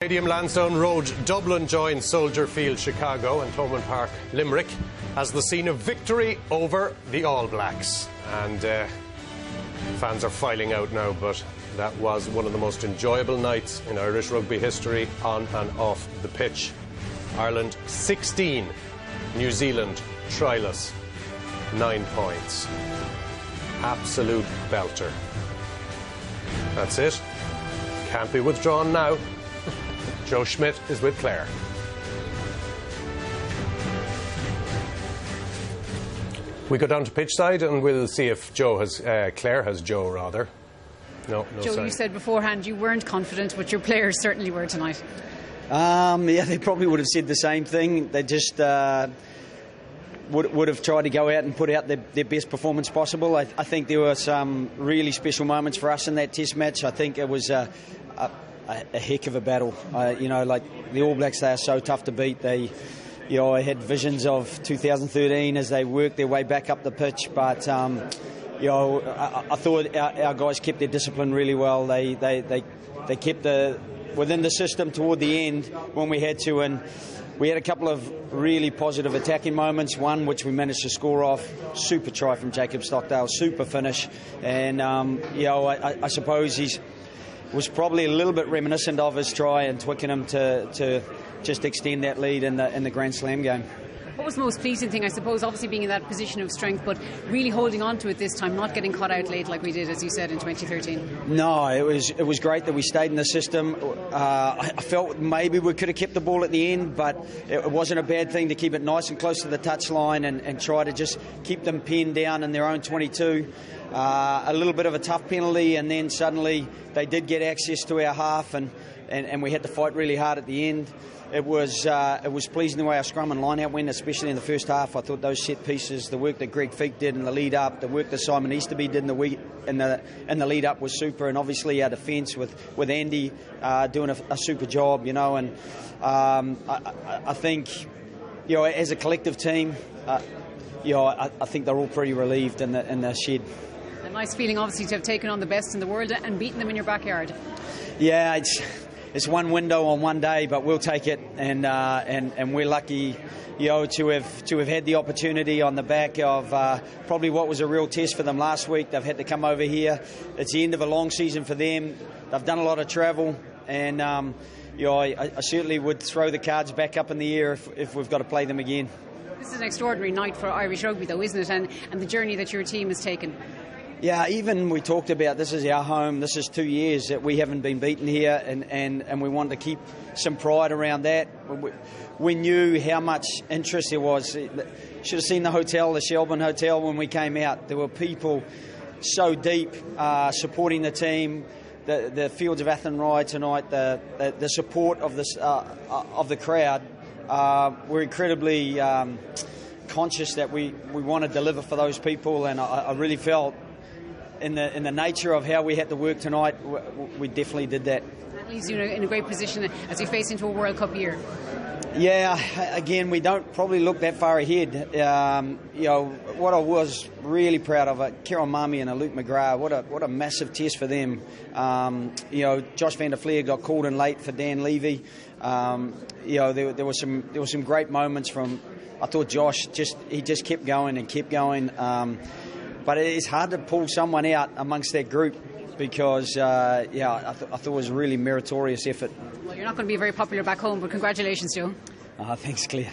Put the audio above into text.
Stadium Lansdowne Road, Dublin joins Soldier Field, Chicago, and Thomond Park, Limerick, as the scene of victory over the All Blacks. And fans are filing out now, but that was one of the most enjoyable nights in Irish rugby history, on and off the pitch. Ireland 16, New Zealand tryless, 9 points. Absolute belter. That's it. Can't be withdrawn now. Joe Schmidt is with Claire. We go down to pitch side and we'll see if Claire has Joe rather. No Joe, sign. You said beforehand you weren't confident, but your players certainly were tonight. Yeah, they probably would have said the same thing. They just would have tried to go out and put out their best performance possible. I think there were some really special moments for us in that test match. I think it was a heck of a battle. Like the All Blacks, they are so tough to beat. I had visions of 2013 as they worked their way back up the pitch, but I thought our guys kept their discipline really well. They kept within the system toward the end when we had to, and we had a couple of really positive attacking moments. One which we managed to score off, super try from Jacob Stockdale, super finish, and I suppose he was probably a little bit reminiscent of his try in Twickenham to just extend that lead in the Grand Slam game. What was the most pleasing thing? I suppose obviously being in that position of strength, but really holding on to it this time, not getting caught out late like we did, as you said, in 2013. No, it was great that we stayed in the system. I felt maybe we could have kept the ball at the end, but it wasn't a bad thing to keep it nice and close to the touchline and try to just keep them pinned down in their own 22. A little bit of a tough penalty, and then suddenly they did get access to our half, and we had to fight really hard at the end. It was pleasing the way our scrum and line-out went, especially in the first half. I thought those set pieces, the work that Greg Feek did in the lead-up, the work that Simon Easterby did in the lead-up was super, and obviously our defence with Andy doing a super job, and I think, as a collective team, I think they're all pretty relieved in the shed. A nice feeling, obviously, to have taken on the best in the world and beaten them in your backyard. Yeah, it's one window on one day, but we'll take it, and we're lucky, to have had the opportunity on the back of probably what was a real test for them last week. They've had to come over here. It's the end of a long season for them. They've done a lot of travel, and I certainly would throw the cards back up in the air if we've got to play them again. This is an extraordinary night for Irish rugby, though, isn't it? And the journey that your team has taken. Yeah, even we talked about this is our home. This is 2 years that we haven't been beaten here, and we wanted to keep some pride around that. We knew how much interest there was. Should have seen the hotel, the Shelbourne Hotel, when we came out. There were people so deep supporting the team. The Fields of Athenry tonight, the support of the crowd. We're incredibly conscious that we want to deliver for those people, and I really felt in the nature of how we had to work tonight, we definitely did that. That leaves you in a great position as you face into a World Cup year. Yeah, again, we don't probably look that far ahead. What I was really proud of, Kieran Marmie and Luke McGrath, what a massive test for them. Josh van der Fleer got called in late for Dan Levy. There were some great moments from. I thought Josh he just kept going and kept going. But it is hard to pull someone out amongst that group because, I thought it was a really meritorious effort. Well, you're not going to be very popular back home, but congratulations, Joe. Thanks, Claire.